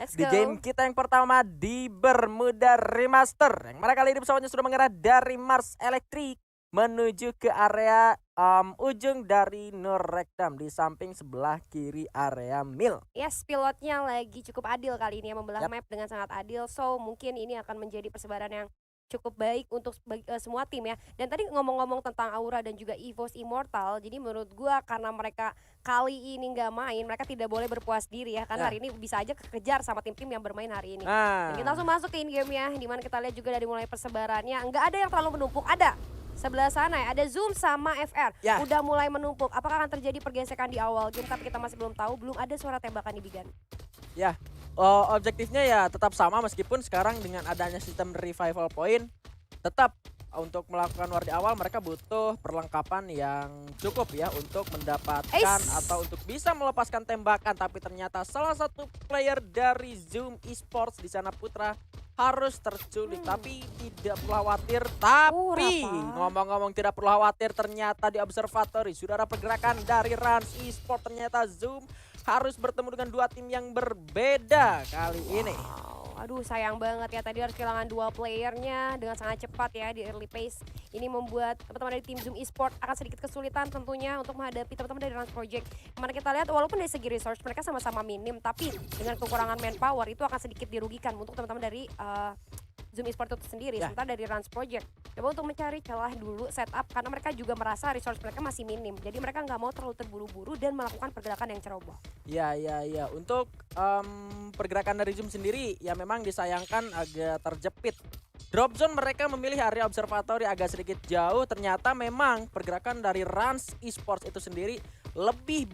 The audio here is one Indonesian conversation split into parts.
Let's Di game go. kita yang pertama di Bermuda Remaster, yang mana kali ini pesawatnya sudah mengarah dari Mars Electric menuju ke area ujung dari Nur Rekdam di samping sebelah kiri area Mil. Yes, pilotnya lagi cukup adil kali ini ya, membelah Yap. map dengan sangat adil. So, mungkin ini akan menjadi persebaran yang cukup baik untuk semua tim ya. Dan tadi ngomong-ngomong tentang Aura dan juga EVOS Immortal, jadi menurut gua karena mereka kali ini nggak main, mereka tidak boleh berpuas diri ya, karena Ya. hari ini bisa aja kekejar sama tim-tim yang bermain hari ini. Dan kita Nah, langsung masuk ke in game ya, dimana kita lihat juga dari mulai persebarannya, nggak ada yang terlalu menumpuk, ada sebelah sana ya, ada Zoom sama FR Ya. udah mulai menumpuk. Apakah akan terjadi pergesekan di awal game? Tapi kita masih belum tahu, belum ada suara tembakan di Bigan. ya, objektifnya ya tetap sama meskipun sekarang dengan adanya sistem revival point, tetap untuk melakukan war di awal mereka butuh perlengkapan yang cukup ya untuk mendapatkan atau untuk bisa melepaskan tembakan. Tapi ternyata salah satu player dari Zoom Esports di sana Putra harus terculik, tapi tidak perlu khawatir. Tapi Rafa. ngomong-ngomong tidak perlu khawatir, ternyata di observatory sudah ada pergerakan dari Rans Esports. Ternyata Zoom harus bertemu dengan dua tim yang berbeda kali ini. Aduh sayang banget ya, tadi harus kehilangan dua playernya dengan sangat cepat ya di early pace. Ini membuat teman-teman dari tim Zoom Esports akan sedikit kesulitan tentunya untuk menghadapi teman-teman dari Rans Project. Mana kita lihat walaupun dari segi resource mereka sama-sama minim, tapi dengan kekurangan manpower itu akan sedikit dirugikan untuk teman-teman dari Zoom Esports itu sendiri. Ya. Sementara dari Rans Project coba untuk mencari celah dulu setup, karena mereka juga merasa resource mereka masih minim. Jadi mereka nggak mau terlalu terburu-buru dan melakukan pergerakan yang ceroboh. Ya. Untuk pergerakan dari Zoom sendiri ya memang disayangkan agak terjepit. Drop zone mereka memilih area observatory agak sedikit jauh. Ternyata memang pergerakan dari Rans Esports itu sendiri lebih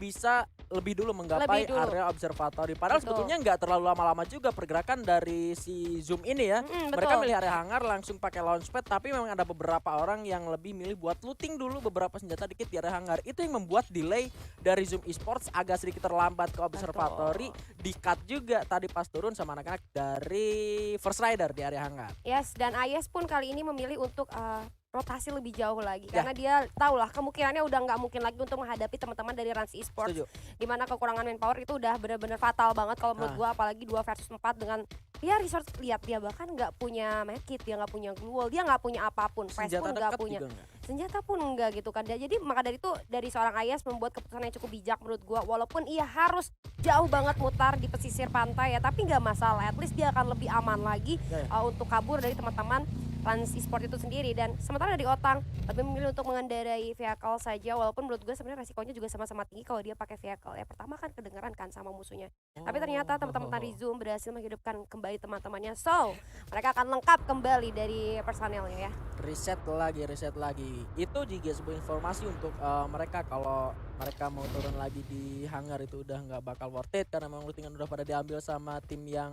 dulu menggapai area observatory. Padahal sebetulnya nggak terlalu lama-lama juga pergerakan dari si Zoom ini ya. Mereka milih area hangar langsung pakai launchpad, tapi memang ada beberapa orang yang lebih milih buat looting dulu beberapa senjata dikit di area hangar. Itu yang membuat delay dari Zoom Esports agak sedikit terlambat ke observatory. Di-cut juga tadi pas turun sama anak-anak dari First Rider di area hangar. Yes, dan Ayes pun kali ini memilih untuk rotasi lebih jauh lagi, karena dia tahu lah kemungkinannya udah nggak mungkin lagi untuk menghadapi teman-teman dari Rans Esports. Dimana kekurangan manpower itu udah benar-benar fatal banget kalau menurut gua, apalagi 2 versus 4 dengan dia resource. Lihat dia bahkan nggak punya medkit, dia nggak punya glue wall, dia nggak punya apapun, face pun nggak punya, senjata pun enggak gitu kan. Jadi maka dari itu dari seorang Ayes membuat keputusan yang cukup bijak menurut gua, walaupun ia harus jauh banget mutar di pesisir pantai ya, tapi nggak masalah, at least dia akan lebih aman lagi untuk kabur dari teman-teman Rans Esports itu sendiri. Dan sementara dari Otang lebih memilih untuk mengendarai vehicle saja, walaupun menurut gue sebenarnya resikonya juga sama-sama tinggi kalau dia pakai vehicle ya. Pertama kan kedengeran kan sama musuhnya, tapi ternyata teman-teman dari Zoom berhasil menghidupkan kembali teman-temannya, so mereka akan lengkap kembali dari personelnya ya. Reset lagi. Itu juga sebuah informasi untuk mereka kalau mereka mau turun lagi di hangar itu udah nggak bakal worth it, karena memang lootingan udah pada diambil sama tim yang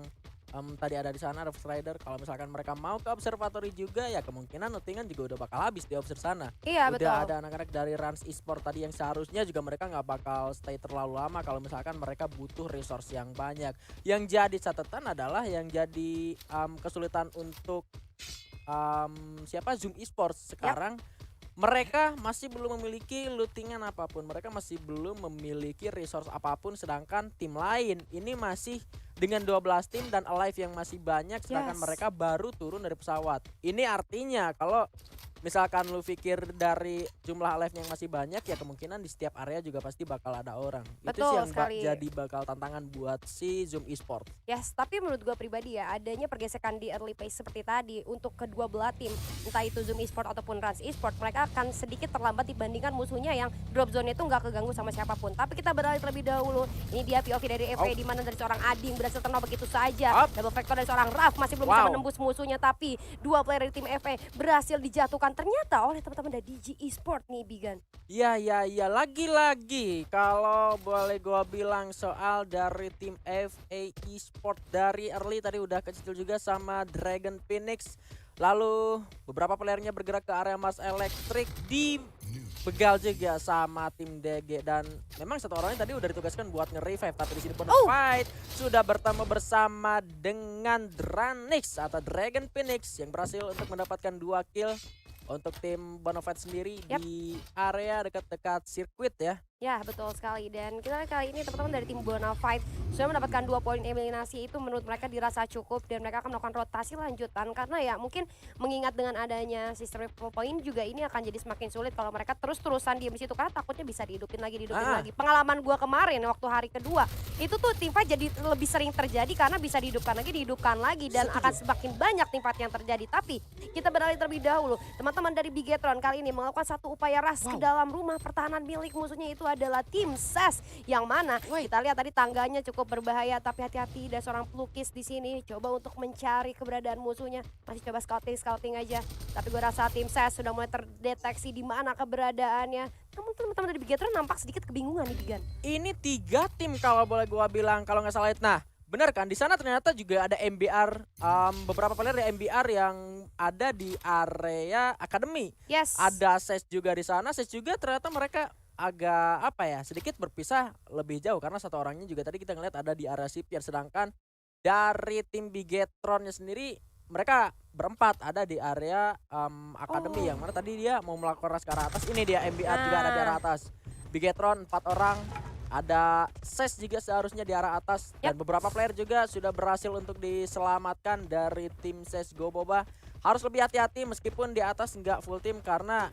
tadi ada di sana, First Rider. Kalau misalkan mereka mau ke observatory juga ya kemungkinan lootingan juga udah bakal habis di obser sana. Iya, udah betul. Ada anak-anak dari Rans Esports tadi yang seharusnya juga mereka nggak bakal stay terlalu lama kalau misalkan mereka butuh resource yang banyak. Yang jadi catatan adalah yang jadi kesulitan untuk Zoom Esports sekarang. Mereka masih belum memiliki lootingan apapun, mereka masih belum memiliki resource apapun, sedangkan tim lain ini masih dengan 12 tim dan alive yang masih banyak, sedangkan mereka baru turun dari pesawat. Ini artinya kalau misalkan lu pikir dari jumlah alive yang masih banyak ya kemungkinan di setiap area juga pasti bakal ada orang. Itu sih yang jadi bakal tantangan buat si Zoom Esports. Yes, tapi menurut gue pribadi ya, adanya pergesekan di early phase seperti tadi untuk kedua belah tim, entah itu Zoom Esports ataupun Rans Esports, mereka akan sedikit terlambat dibandingkan musuhnya yang drop zone itu nggak keganggu sama siapapun. Tapi kita beralih terlebih dahulu. Ini dia POV dari EV di mana dari seorang Ading berhasil terno begitu saja. Double vector dari seorang Raf masih belum bisa menembus musuhnya, tapi dua player dari tim EV berhasil dijatuhkan ternyata oleh teman-teman dari DG Esports nih, Bigan. Iya, lagi-lagi kalau boleh gua bilang soal dari tim FA Esports dari early tadi udah kecil juga sama Dragon Phoenix. Lalu beberapa playernya bergerak ke area Mars Electric, dibegal juga sama tim DG, dan memang satu orangnya tadi udah ditugaskan buat nge-revive, tapi di sini pun fight sudah bertemu bersama dengan Dranix atau Dragon Phoenix yang berhasil untuk mendapatkan 2 kill untuk tim Bonafide sendiri di area dekat-dekat sirkuit ya. Ya, betul sekali. Dan kita kali ini teman-teman dari tim Bona Fight sudah mendapatkan 2 poin eliminasi, itu menurut mereka dirasa cukup dan mereka akan melakukan rotasi lanjutan karena ya mungkin mengingat dengan adanya sistem triple point juga ini akan jadi semakin sulit kalau mereka terus-terusan diem di situ karena takutnya bisa dihidupin lagi. Pengalaman gua kemarin waktu hari kedua itu tuh tim fight jadi lebih sering terjadi karena bisa dihidupkan lagi dan akan semakin banyak tim fight yang terjadi. Tapi kita beralih terlebih dahulu. Teman-teman dari Bigetron kali ini melakukan satu upaya rush ke dalam rumah pertahanan milik musuhnya, itu adalah tim SES yang mana kita lihat tadi tangganya cukup berbahaya, tapi hati-hati ada seorang pelukis di sini coba untuk mencari keberadaan musuhnya, masih coba scouting aja. Tapi gue rasa tim SES sudah mulai terdeteksi di mana keberadaannya. Namun teman-teman dari Bigetron nampak sedikit kebingungan nih Bigan. Ini 3 tim kalau boleh gua bilang kalau nggak salah. Nah, benar kan di sana ternyata juga ada MBR, beberapa player dari MBR yang ada di area akademi. Yes. Ada SES juga di sana. SES juga ternyata mereka agak apa ya, sedikit berpisah lebih jauh karena satu orangnya juga tadi kita ngeliat ada di area shipyard, sedangkan dari tim Bigetronnya sendiri mereka berempat ada di area akademi yang mana tadi dia mau melakukan rush ke arah atas. Ini dia MBR juga ada di arah atas. Bigetron 4 orang, ada SES juga seharusnya di arah atas dan beberapa player juga sudah berhasil untuk diselamatkan dari tim SES Go Boba. Harus lebih hati-hati meskipun di atas nggak full tim karena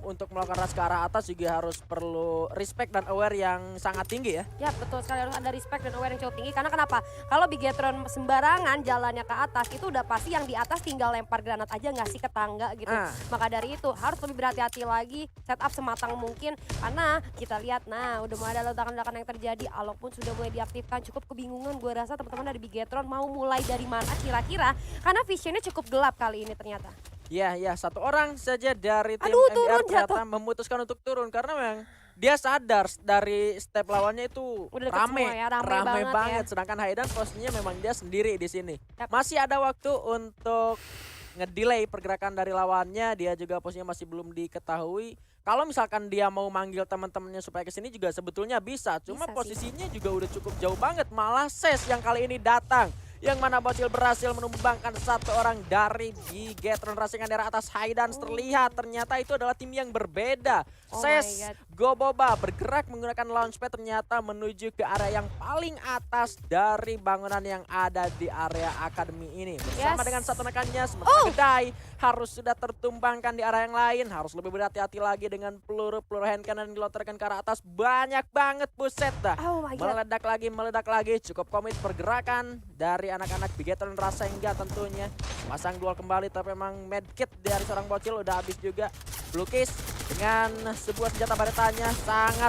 untuk melakukan rush ke arah atas juga harus perlu respect dan aware yang sangat tinggi ya. Ya betul sekali, harus ada respect dan aware yang cukup tinggi karena kenapa? Kalau Bigetron sembarangan jalannya ke atas itu udah pasti yang di atas tinggal lempar granat aja nggak sih ke tangga gitu. Maka dari itu harus lebih berhati-hati lagi, setup sematang mungkin karena kita lihat nah udah mulai ada ledakan-ledakan yang terjadi, walaupun sudah mulai diaktifkan. Cukup kebingungan gue rasa teman-teman dari Bigetron mau mulai dari mana kira-kira karena visionnya cukup gelap kali ini ternyata. Ya, satu orang saja dari tim turun, MBR ternyata memutuskan untuk turun karena memang dia sadar dari step lawannya itu udah rame banget. Sedangkan Haidan posisinya memang dia sendiri di sini. Masih ada waktu untuk ngedelay pergerakan dari lawannya, dia juga posisinya masih belum diketahui. Kalau misalkan dia mau manggil teman-temannya supaya kesini juga sebetulnya bisa, cuma posisinya juga udah cukup jauh banget. Malah SES yang kali ini datang, yang mana Bocil berhasil menumbangkan satu orang dari Bigetron Rasengan daerah atas. Haidan terlihat ternyata itu adalah tim yang berbeda. SES Go Boba bergerak menggunakan launchpad ternyata menuju ke area yang paling atas dari bangunan yang ada di area akademi ini. Bersama dengan satu rekannya, sementara Kedai harus sudah tertumbangkan di area yang lain. Harus lebih berhati-hati lagi dengan peluru-peluru hand cannon yang dilontarkan ke arah atas. Banyak banget, buset dah. Meledak lagi. Cukup komit pergerakan dari anak-anak Bigetron Rasengan tentunya. Pasang duel kembali tapi memang medkit dari seorang Bocil udah habis juga. Blukis dengan sebuah senjata baretanya sangat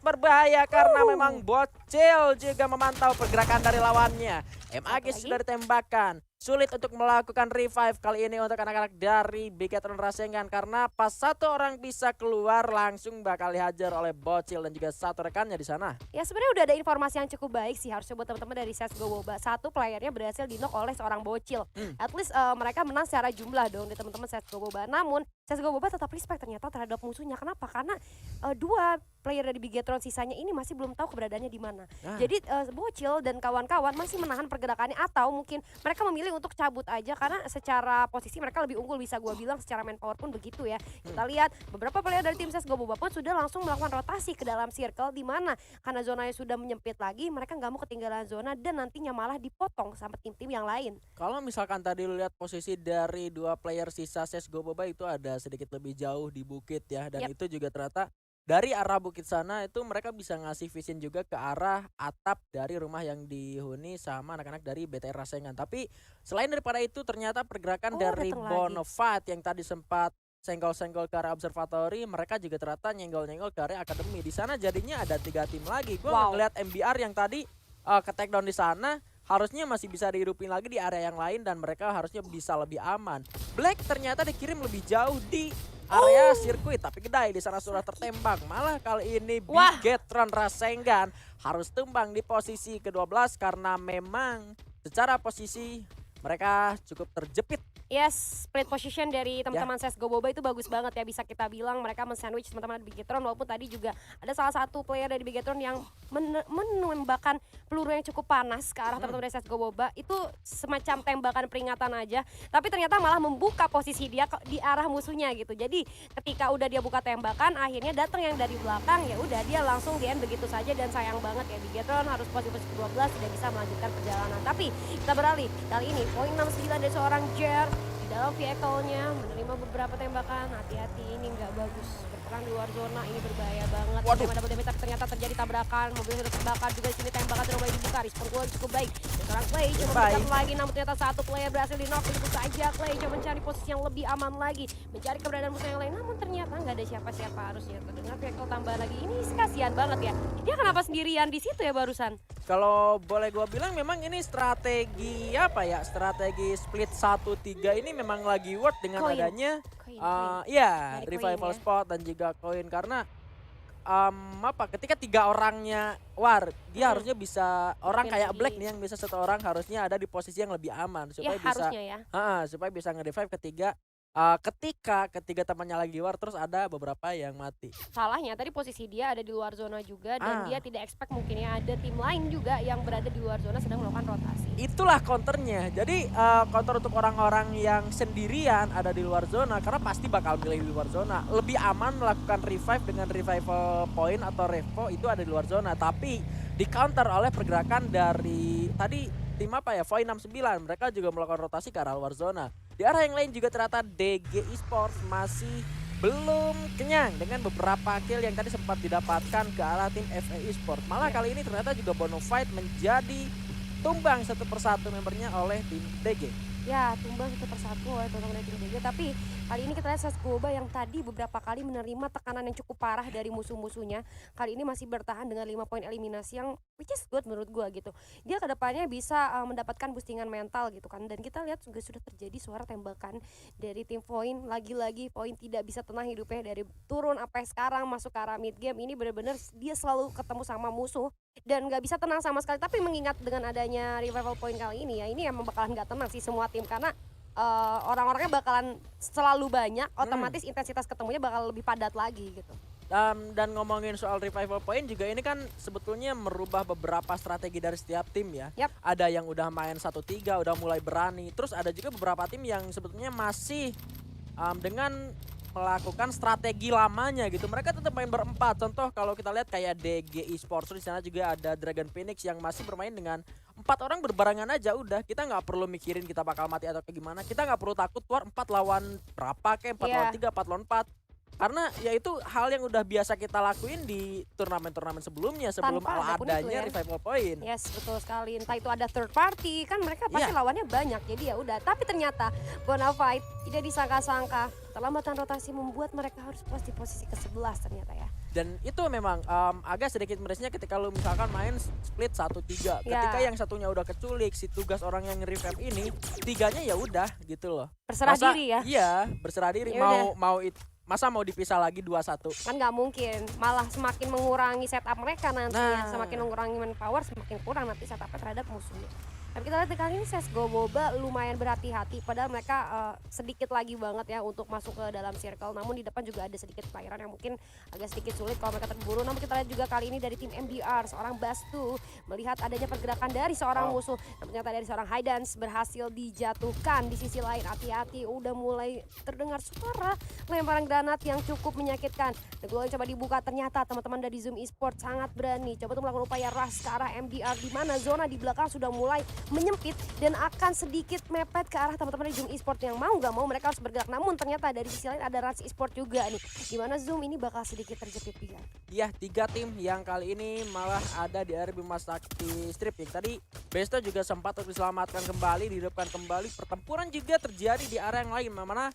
berbahaya karena memang Bocil juga memantau pergerakan dari lawannya. MAG sudah ditembakkan. Sulit untuk melakukan revive kali ini untuk anak-anak dari Bigetron Rasengan karena pas satu orang bisa keluar langsung bakal dihajar oleh Bocil dan juga satu rekannya di sana. Ya sebenarnya udah ada informasi yang cukup baik sih harusnya buat teman-teman dari SES Go Boba. Satu playernya berhasil di-knock oleh seorang Bocil. At least mereka menang secara jumlah dong di teman-teman SES Go Boba. Namun SES Go Boba tetap respect ternyata terhadap musuhnya. Kenapa? Karena 2 player dari Bigetron sisanya ini masih belum tahu keberadaannya di mana. Jadi Bocil dan kawan-kawan masih menahan pergerakannya atau mungkin mereka memilih untuk cabut aja karena secara posisi mereka lebih unggul, bisa gue bilang secara manpower pun begitu ya. Kita lihat beberapa player dari tim SES Go Boba pun sudah langsung melakukan rotasi ke dalam circle di mana karena zonanya sudah menyempit lagi, mereka nggak mau ketinggalan zona dan nantinya malah dipotong sama tim-tim yang lain. Kalau misalkan tadi lu lihat posisi dari 2 player sisa SES Go Boba itu ada sedikit lebih jauh di bukit ya, dan itu juga ternyata dari arah bukit sana itu mereka bisa ngasih vision juga ke arah atap dari rumah yang dihuni sama anak-anak dari BTR Rasengan. Tapi selain daripada itu ternyata pergerakan dari Bona Fight yang tadi sempat senggol-senggol ke arah observatory, mereka juga ternyata nyenggol-nyenggol ke area akademi. Di sana jadinya ada 3 tim lagi. Gue ngeliat MBR yang tadi ke take down di sana harusnya masih bisa dihidupin lagi di area yang lain dan mereka harusnya bisa lebih aman. Black ternyata dikirim lebih jauh di area sirkuit, tapi Kedai di sana sudah tertembak. Malah kali ini Bigetron Rasengan harus tumbang di posisi ke-12 karena memang secara posisi mereka cukup terjepit Yes, split position dari teman-teman CSGO Boba itu bagus banget ya, bisa kita bilang mereka men-sandwich teman-teman di Bigetron, walaupun tadi juga ada salah satu player dari Bigetron yang menembakkan peluru yang cukup panas ke arah teman-teman dari CSGO Boba. Itu semacam tembakan peringatan aja, tapi ternyata malah membuka posisi dia di arah musuhnya gitu. Jadi ketika udah dia buka tembakan, akhirnya datang yang dari belakang, ya udah dia langsung di-end begitu saja, dan sayang banget ya Bigetron harus posisi 12 tidak bisa melanjutkan perjalanan. Tapi kita beralih, kali ini poin 69 dari seorang Jer di dalam vehicle-nya menerima beberapa tembakan. Hati-hati, ini nggak bagus, berperang di luar zona ini berbahaya banget. Memang double damage, tapi ternyata terjadi tabrakan, mobil sudah terbakar juga. Di sini tembakan sudah mulai dibuka, respon gol cukup baik. Sekarang Clay coba mendekat lagi, namun ternyata satu player berhasil di-knock. Begitu saja Clay coba mencari posisi yang lebih aman lagi, mencari keberadaan musuh yang lain, namun ternyata nggak ada siapa-siapa. Harusnya terdengar vehicle tambah lagi, ini kasihan banget ya, dia kenapa sendirian di situ ya barusan. Kalau boleh gue bilang memang ini strategi apa ya, strategi split 1-3 ini memang lagi work dengan Koin. adanya Koin. ya Dari revival koin ya. spot dan juga koin, karena ketika 3 orangnya war, dia harusnya bisa orang Mungkin kayak di- Black nih yang bisa 1 orang harusnya ada di posisi yang lebih aman Ya supaya bisa harusnya ya. supaya bisa nge-revive ketika temannya lagi war terus ada beberapa yang mati. Salahnya tadi posisi dia ada di luar zona juga, dan Ah. dia tidak expect mungkin ya ada tim lain juga yang berada di luar zona sedang melakukan rotasi. Itulah counternya. Jadi counter untuk orang-orang yang sendirian ada di luar zona, karena pasti bakal milih di luar zona. Lebih aman melakukan revive dengan revival point atau revo itu ada di luar zona. Tapi di counter oleh pergerakan dari tadi tim apa ya, Void 69. Mereka juga melakukan rotasi ke arah luar zona. Di arah yang lain juga ternyata DG Esports masih belum kenyang dengan beberapa kill yang tadi sempat didapatkan ke arah tim FA Esports. Malah kali ini ternyata juga Bonafide menjadi tumbang satu persatu membernya oleh tim DG. Ya, tumbang satu persatu oleh teman-teman dari tim DG. Tapi kali ini kita lihat CSGO Boba yang tadi beberapa kali menerima tekanan yang cukup parah dari musuh-musuhnya, kali ini masih bertahan dengan 5 poin eliminasi yang which is good menurut gua gitu. Dia kedepannya bisa mendapatkan boostingan mental gitu kan. Dan kita lihat juga sudah terjadi suara tembakan dari tim Poin. Lagi-lagi Poin tidak bisa tenang hidupnya dari turun sampai sekarang masuk ke arah mid game. Ini benar-benar dia selalu ketemu sama musuh dan nggak bisa tenang sama sekali. Tapi mengingat dengan adanya revival point kali ini ya, ini emang bakalan nggak tenang sih semua tim, karena orang-orangnya bakalan selalu banyak, otomatis intensitas ketemunya bakal lebih padat lagi gitu. Dan ngomongin soal revival point juga, ini kan sebetulnya merubah beberapa strategi dari setiap tim ya. Yap. Ada yang udah main 1-3 udah mulai berani, terus ada juga beberapa tim yang sebetulnya masih dengan melakukan strategi lamanya gitu. Mereka tetap main berempat. Contoh kalau kita lihat kayak DG Esports, di sana juga ada Dragon Phoenix yang masih bermain dengan 4 orang berbarengan aja udah. Kita nggak perlu mikirin kita bakal mati atau kayak gimana. Kita nggak perlu takut war 4 lawan berapa kayak 4 lawan 3, 4 lawan 4. Karena ya itu hal yang udah biasa kita lakuin di turnamen-turnamen sebelumnya sebelum Tanpa ada pun itu adanya ya. revival point. Yes, betul sekali. Entah itu ada third party, kan mereka pasti lawannya banyak. Jadi ya udah. Tapi ternyata Bonafide tidak disangka-sangka. Keterlambatan rotasi membuat mereka harus di posisi ke-11 ternyata ya. Dan itu memang agak sedikit mirisnya ketika lu misalkan main split 1-3. Ketika yang satunya udah keculik, si tugas orang yang revive ini, 3-nya ya udah gitu loh. Berserah diri ya. Iya, berserah diri. Ya Masa mau dipisah lagi 2-1? Kan nggak mungkin, malah semakin mengurangi setup mereka nantinya. Semakin mengurangi manpower, semakin kurang nanti setupnya terhadap musuhnya. Tapi kita lihat kali ini CSGO Boba lumayan berhati-hati, padahal mereka sedikit lagi banget ya untuk masuk ke dalam circle. Namun di depan juga ada sedikit playeran yang mungkin agak sedikit sulit kalau mereka terburu. Namun kita lihat juga kali ini dari tim MDR, seorang Bastu melihat adanya pergerakan dari seorang musuh. Namun ternyata dari seorang Haydans berhasil dijatuhkan. Di sisi lain hati-hati, udah mulai terdengar suara lemparan granat yang cukup menyakitkan. Dan gol yang coba dibuka, ternyata teman-teman dari Zoom Esports sangat berani. Coba tuh melakukan upaya rush ke arah MDR, di mana zona di belakang sudah mulai menyempit dan akan sedikit mepet ke arah teman-teman di Zoom Esports yang mau gak mau mereka harus bergerak. Namun ternyata dari sisi lain ada Rans Esports juga nih, dimana Zoom ini bakal sedikit terjepit dia. Iya, 3 tim yang kali ini malah ada di area Bima Sakti Strip. Yang tadi Besto juga sempat untuk diselamatkan kembali, dihidupkan kembali. Pertempuran juga terjadi di area yang lain, mana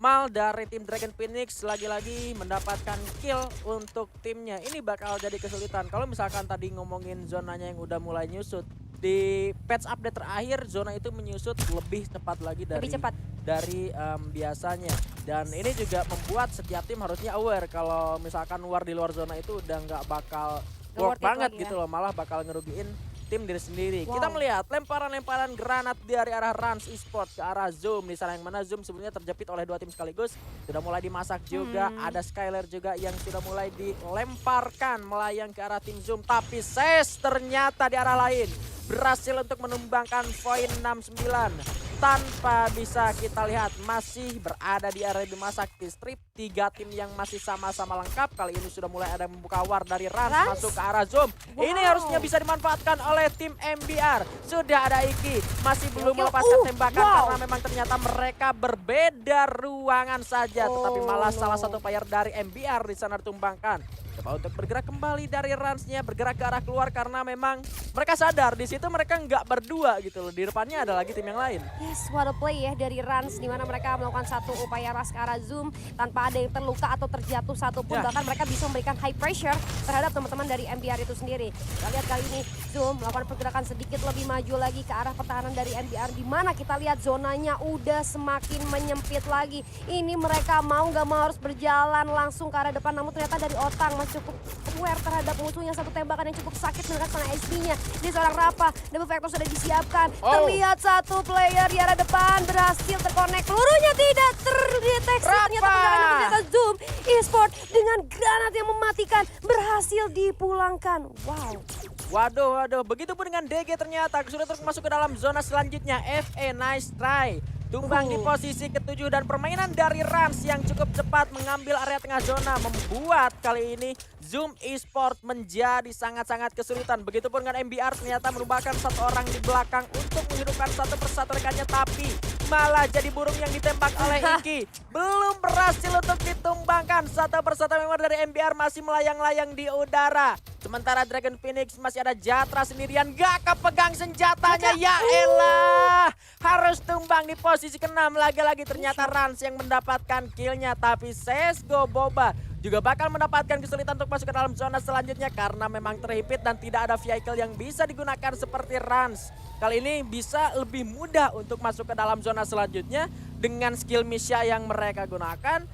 Mal dari tim Dragon Phoenix lagi-lagi mendapatkan kill untuk timnya. Ini bakal jadi kesulitan. Kalau misalkan tadi ngomongin zonanya yang udah mulai nyusut, di patch update terakhir zona itu menyusut lebih cepat lagi dari biasanya. Dan ini juga membuat setiap tim harusnya aware kalau misalkan war di luar zona itu udah nggak bakal work banget gitu loh, malah bakal ngerugiin tim diri sendiri. Wow. Kita melihat lemparan-lemparan granat dari arah Rans Esports ke arah Zoom. Di sana yang mana Zoom sebelumnya terjepit oleh 2 tim sekaligus. Sudah mulai dimasak juga. Ada Skyler juga yang sudah mulai dilemparkan melayang ke arah tim Zoom. Tapi Ses ternyata di arah lain berhasil untuk menumbangkan poin 69. Tanpa bisa kita lihat masih berada di area dimasak di strip. 3 tim yang masih sama-sama lengkap. Kali ini sudah mulai ada membuka war dari Rans masuk ke arah Zoom. Wow. Ini harusnya bisa dimanfaatkan oleh tim MBR. Sudah ada Iki, masih belum melepaskan tembakan karena memang ternyata mereka berbeda ruangan saja. Tetapi malah salah satu player dari MBR di sana ditumbangkan. Coba untuk bergerak kembali dari Ransnya, bergerak ke arah keluar karena memang mereka sadar di situ mereka nggak berdua gitu loh. Di depannya ada lagi tim yang lain. Yes, what a play ya dari Rans, di mana mereka melakukan satu upaya rush ke arah Zoom tanpa ada yang terluka atau terjatuh satupun. Bahkan mereka bisa memberikan high pressure terhadap teman-teman dari MBR itu sendiri. Kita lihat kali ini Zoom melakukan pergerakan sedikit lebih maju lagi ke arah pertahanan dari MBR, di mana kita lihat zonanya udah semakin menyempit lagi. Ini mereka mau nggak mau harus berjalan langsung ke arah depan, namun ternyata dari Otang masih cukup aware terhadap musuhnya. Satu tembakan yang cukup sakit menggunakan HP-nya. Dia seorang Rafa, double vector sudah disiapkan. Terlihat satu player di arah depan berhasil terkonek. Pelurunya tidak terdeteksi. Ternyata Zoom Esports dengan granat yang mematikan berhasil dipulangkan. Wow. Waduh, begitupun dengan DG ternyata sudah terus masuk ke dalam zona selanjutnya. FA nice try. Tumbang di posisi ke-7 dan permainan dari Rans yang cukup cepat mengambil area tengah zona membuat kali ini Zoom Esports menjadi sangat-sangat kesulitan. Begitupun dengan MBR ternyata merupakan satu orang di belakang untuk menghidupkan satu persatu rekannya, tapi malah jadi burung yang ditembak oleh Iki. Belum berhasil untuk ditumbangkan. Satu persatu member dari MBR masih melayang-layang di udara. Sementara Dragon Phoenix masih ada Jatra sendirian, gak kepegang senjatanya. Ya elah, harus tumbang di posisi ke-6. Lagi-lagi ternyata Rans yang mendapatkan killnya, tapi Sesgo Boba juga bakal mendapatkan kesulitan untuk masuk ke dalam zona selanjutnya karena memang terhimpit dan tidak ada vehicle yang bisa digunakan seperti Rans. Kali ini bisa lebih mudah untuk masuk ke dalam zona selanjutnya dengan skill Misha yang mereka gunakan.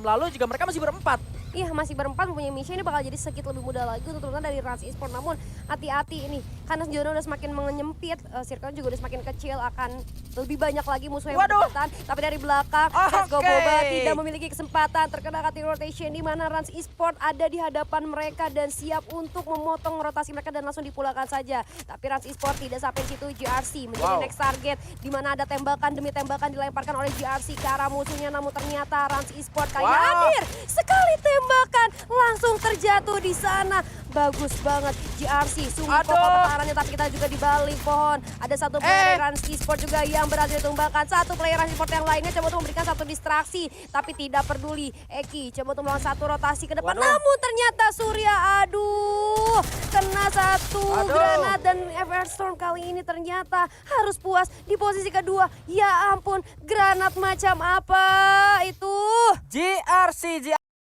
Lalu juga mereka masih berempat. Iya, masih berempat mempunyai misi, ini bakal jadi sedikit lebih mudah lagi untuk turunkan dari Rans Esports. Namun hati-hati ini, karena zona udah semakin menyempit, circle juga udah semakin kecil, akan lebih banyak lagi musuh yang berdekatan. Tapi dari belakang, Sesgo Boba tidak memiliki kesempatan, terkena cutting rotation, di mana Rans Esports ada di hadapan mereka dan siap untuk memotong rotasi mereka dan langsung dipulangkan saja. Tapi Rans Esports tidak sampai situ, GRC menjadi next target, di mana ada tembakan demi tembakan dilemparkan oleh GRC ke arah musuhnya. Namun ternyata Rans Esports kayak hadir sekali tembakan langsung terjatuh di sana. Bagus banget GRC, sungguh kokoh pertahanannya, tapi kita juga di balik pohon. Ada satu player Rans Esports juga yang berhasil ditumbangkan. Satu player Rans Esports yang lainnya coba untuk memberikan satu distraksi, tapi tidak peduli. Eki coba untuk melakukan satu rotasi ke depan, namun ternyata Surya kena satu granat, dan Everstorm kali ini ternyata harus puas di posisi kedua. Ya ampun, granat macam apa itu? GRC